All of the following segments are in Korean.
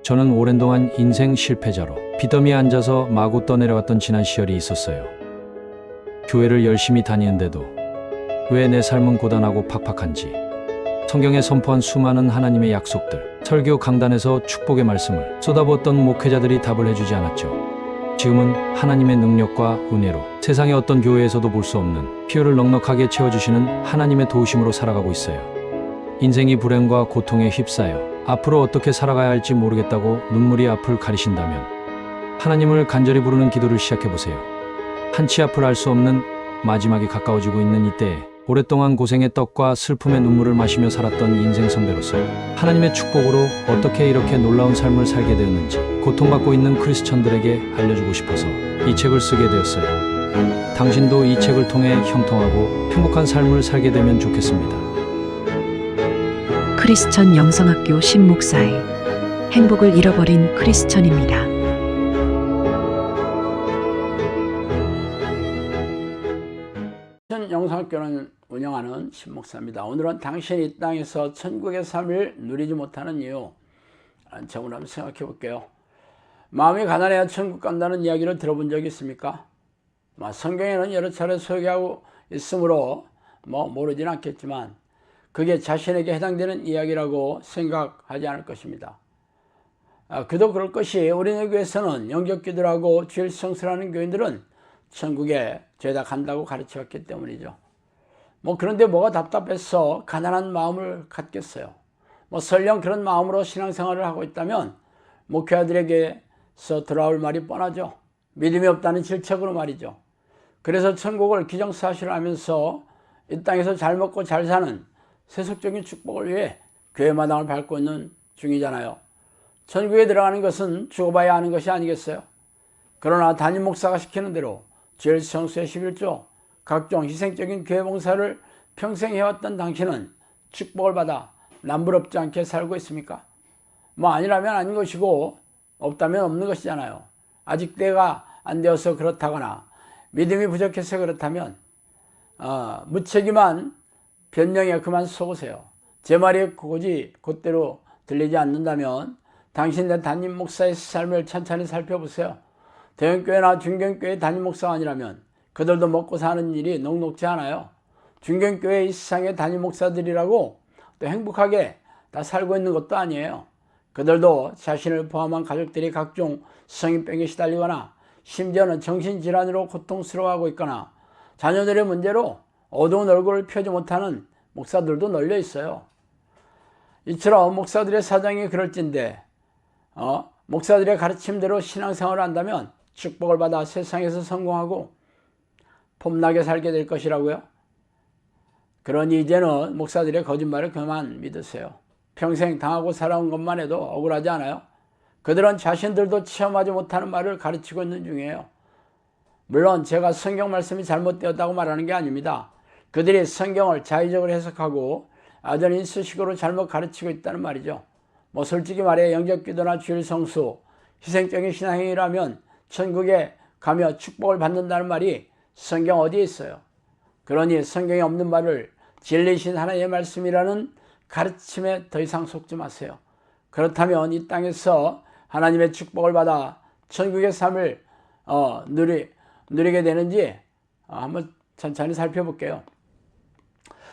저는 오랜 동안 인생 실패자로 빚더미에 앉아서 마구 떠내려갔던 지난 시절이 있었어요. 교회를 열심히 다니는데도 왜 내 삶은 고단하고 팍팍한지, 성경에 선포한 수많은 하나님의 약속들, 설교 강단에서 축복의 말씀을 쏟아부었던 목회자들이 답을 해주지 않았죠. 지금은 하나님의 능력과 은혜로 세상의 어떤 교회에서도 볼 수 없는 필요를 넉넉하게 채워주시는 하나님의 도우심으로 살아가고 있어요. 인생이 불행과 고통에 휩싸여 앞으로 어떻게 살아가야 할지 모르겠다고 눈물이 앞을 가리신다면 하나님을 간절히 부르는 기도를 시작해보세요. 한치 앞을 알 수 없는 마지막이 가까워지고 있는 이때에 오랫동안 고생의 떡과 슬픔의 눈물을 마시며 살았던 인생 선배로서 하나님의 축복으로 어떻게 이렇게 놀라운 삶을 살게 되었는지 고통받고 있는 크리스천들에게 알려주고 싶어서 이 책을 쓰게 되었어요. 당신도 이 책을 통해 형통하고 행복한 삶을 살게 되면 좋겠습니다. 크리스천 영성학교 신목사의 행복을 잃어버린 크리스천입니다. 크리스천 영성학교는 운영하는 신목사입니다. 오늘은 당신이 이 땅에서 천국의 삶을 누리지 못하는 이유 라는 제목으로 한번 생각해 볼게요. 마음이 가난해야 천국 간다는 이야기를 들어본 적이 있습니까? 성경에는 여러 차례 소개하고 있으므로 모르진 않겠지만 그게 자신에게 해당되는 이야기라고 생각하지 않을 것입니다. 그도 그럴 것이 우리네 교회에서는 영접기도라고 주일 성수라는 교인들은 천국에 죄다 간다고 가르쳐왔기 때문이죠. 그런데 뭐가 답답해서 가난한 마음을 갖겠어요. 설령 그런 마음으로 신앙생활을 하고 있다면 목회자들에게서 돌아올 말이 뻔하죠. 믿음이 없다는 질책으로 말이죠. 그래서 천국을 기정사실하면서 이 땅에서 잘 먹고 잘 사는 세속적인 축복을 위해 교회 마당을 밟고 있는 중이잖아요. 천국에 들어가는 것은 죽어봐야 하는 것이 아니겠어요? 그러나 담임 목사가 시키는 대로 주일 성수의 11조 각종 희생적인 교회 봉사를 평생 해왔던 당신은 축복을 받아 남부럽지 않게 살고 있습니까? 아니라면 아닌 것이고 없다면 없는 것이잖아요. 아직 때가 안 되어서 그렇다거나 믿음이 부족해서 그렇다면 무책임한 변명에 그만 속으세요. 제 말이 굳이 곧대로 들리지 않는다면 당신의 담임 목사의 삶을 천천히 살펴보세요. 대형교회나 중견교회 담임 목사가 아니라면 그들도 먹고 사는 일이 녹록지 않아요. 중견교회 이 세상의 담임 목사들이라고 또 행복하게 다 살고 있는 것도 아니에요. 그들도 자신을 포함한 가족들이 각종 성인병에 시달리거나 심지어는 정신질환으로 고통스러워하고 있거나 자녀들의 문제로 어두운 얼굴을 펴지 못하는 목사들도 널려 있어요. 이처럼 목사들의 사정이 그럴진데 목사들의 가르침대로 신앙생활을 한다면 축복을 받아 세상에서 성공하고 폼나게 살게 될 것이라고요? 그러니 이제는 목사들의 거짓말을 그만 믿으세요. 평생 당하고 살아온 것만 해도 억울하지 않아요? 그들은 자신들도 체험하지 못하는 말을 가르치고 있는 중이에요. 물론 제가 성경 말씀이 잘못되었다고 말하는 게 아닙니다. 그들이 성경을 자의적으로 해석하고 아전 인수식으로 잘못 가르치고 있다는 말이죠. 솔직히 말해 영접기도나 주일 성수, 희생적인 신앙행위라면 천국에 가며 축복을 받는다는 말이 성경 어디에 있어요? 그러니 성경에 없는 말을 진리신 하나님의 말씀이라는 가르침에 더 이상 속지 마세요. 그렇다면 이 땅에서 하나님의 축복을 받아 천국의 삶을 누리게 되는지 한번 천천히 살펴볼게요.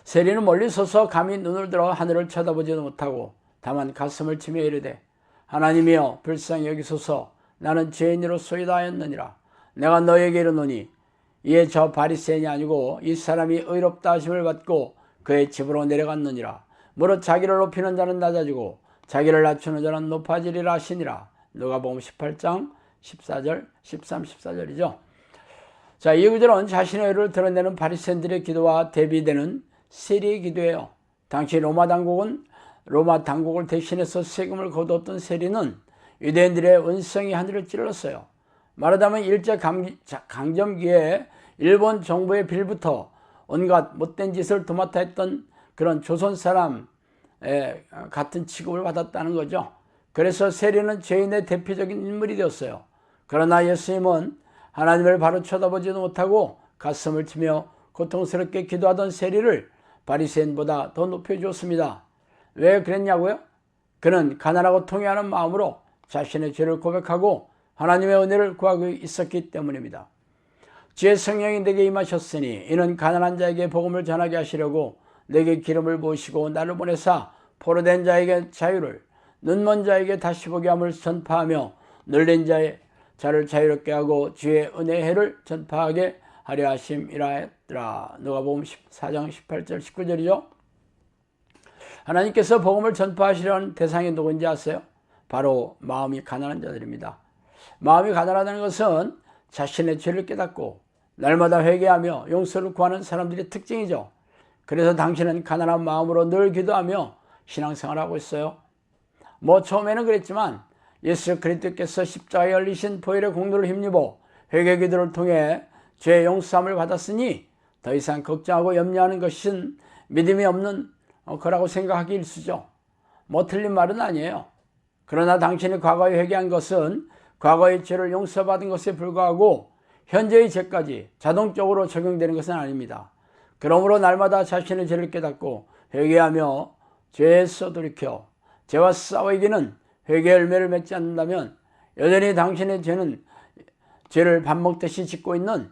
세리는 멀리 서서 감히 눈을 들어 하늘을 쳐다보지도 못하고 다만 가슴을 치며 이르되 하나님이여 불쌍히 여기소서 나는 죄인으로소이다 하였느니라. 내가 너에게 이르노니 이에 저 바리새인이 아니고 이 사람이 의롭다 하심을 받고 그의 집으로 내려갔느니라. 무릇 자기를 높이는 자는 낮아지고 자기를 낮추는 자는 높아지리라 하시니라. 누가복음 18장 14절 13, 14절이죠. 자, 이 구절은 자신의 의를 드러내는 바리새인들의 기도와 대비되는 세리의 기도예요. 당시 로마 당국을 대신해서 세금을 거두었던 세리는 유대인들의 은성이 하늘을 찔렀어요. 말하자면 일제강점기에 일본 정부의 빌부터 온갖 못된 짓을 도맡아 했던 그런 조선 사람 같은 취급을 받았다는 거죠. 그래서 세리는 죄인의 대표적인 인물이 되었어요. 그러나 예수님은 하나님을 바로 쳐다보지도 못하고 가슴을 치며 고통스럽게 기도하던 세리를 바리새인보다 더 높여주었습니다. 왜 그랬냐고요? 그는 가난하고 통회하는 마음으로 자신의 죄를 고백하고 하나님의 은혜를 구하고 있었기 때문입니다. 주의 성령이 내게 임하셨으니 이는 가난한 자에게 복음을 전하게 하시려고 내게 기름을 부으시고 나를 보내사 포로된 자에게 자유를, 눈먼 자에게 다시 보게 함을 전파하며 눌린 자를 자유롭게 하고 주의 은혜의 해를 전파하게 하려 하심이라 했더라. 누가복음 14장 18절 19절이죠. 하나님께서 복음을 전파하시려는 대상이 누구인지 아세요? 바로 마음이 가난한 자들입니다. 마음이 가난하다는 것은 자신의 죄를 깨닫고 날마다 회개하며 용서를 구하는 사람들의 특징이죠. 그래서 당신은 가난한 마음으로 늘 기도하며 신앙생활하고 있어요. 처음에는 그랬지만 예수 그리스도께서 십자가에 열리신 보혈의 공로를 힘입어 회개 기도를 통해 죄의 용서함을 받았으니 더 이상 걱정하고 염려하는 것은 믿음이 없는 거라고 생각하기 일쑤죠. 틀린 말은 아니에요. 그러나 당신이 과거에 회개한 것은 과거의 죄를 용서받은 것에 불과하고 현재의 죄까지 자동적으로 적용되는 것은 아닙니다. 그러므로 날마다 자신의 죄를 깨닫고 회개하며 죄에서 돌이켜 죄와 싸워 이기는 회개의 열매를 맺지 않는다면 여전히 당신의 죄를 밥 먹듯이 짓고 있는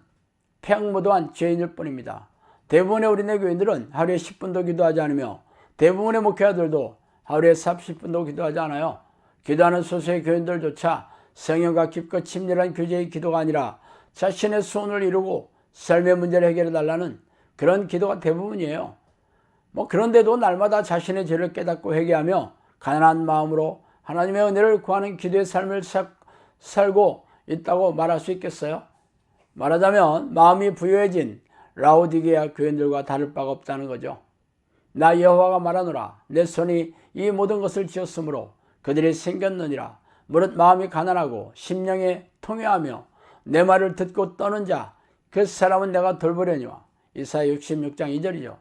폐악무도한 죄인일 뿐입니다. 대부분의 우리네 교인들은 하루에 10분도 기도하지 않으며 대부분의 목회자들도 하루에 30분도 기도하지 않아요. 기도하는 소수의 교인들조차 성령과 깊고 친밀한 교제의 기도가 아니라 자신의 소원을 이루고 삶의 문제를 해결해 달라는 그런 기도가 대부분이에요. 그런데도 날마다 자신의 죄를 깨닫고 회개하며 가난한 마음으로 하나님의 은혜를 구하는 기도의 삶을 살고 있다고 말할 수 있겠어요? 말하자면 마음이 부유해진 라오디게아 교인들과 다를 바가 없다는 거죠. 나 여호와가 말하노라 내 손이 이 모든 것을 지었으므로 그들이 생겼느니라. 무릇 마음이 가난하고 심령에 통회하며 내 말을 듣고 떠는 자 그 사람은 내가 돌보려니와. 이사야 66장 2절이죠.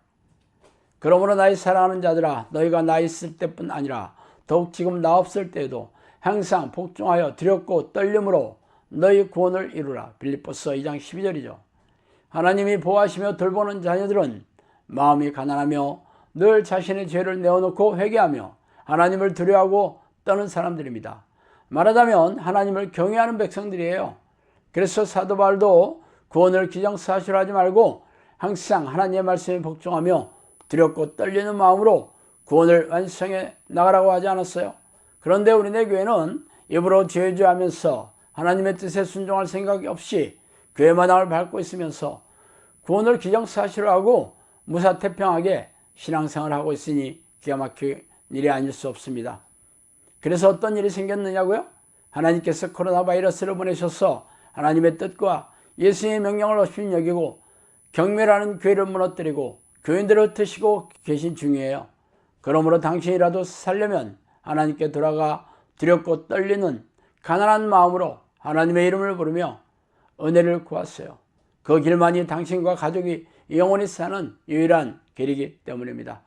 그러므로 나의 사랑하는 자들아 너희가 나 있을 때뿐 아니라 더욱 지금 나 없을 때에도 항상 복종하여 두렵고 떨림으로 너희 구원을 이루라. 빌립보서 2장 12절이죠. 하나님이 보호하시며 돌보는 자녀들은 마음이 가난하며 늘 자신의 죄를 내어놓고 회개하며 하나님을 두려워하고 떠는 사람들입니다. 말하자면 하나님을 경외하는 백성들이에요. 그래서 사도 바울도 구원을 기정사실로 하지 말고 항상 하나님의 말씀에 복종하며 두렵고 떨리는 마음으로 구원을 완성해 나가라고 하지 않았어요? 그런데 우리네 교회는 입으로 죄죄하면서 하나님의 뜻에 순종할 생각이 없이 교회 마당을 밟고 있으면서 구원을 기정사실로 하고 무사태평하게 신앙생활을 하고 있으니 기가 막힌 일이 아닐 수 없습니다. 그래서 어떤 일이 생겼느냐고요? 하나님께서 코로나 바이러스를 보내셔서 하나님의 뜻과 예수의 명령을 없이 여기고 경멸하는 교회를 무너뜨리고 교인들을 드시고 계신 중이에요. 그러므로 당신이라도 살려면 하나님께 돌아가 두렵고 떨리는 가난한 마음으로 하나님의 이름을 부르며 은혜를 구하세요. 그 길만이 당신과 가족이 영원히 사는 유일한 길이기 때문입니다.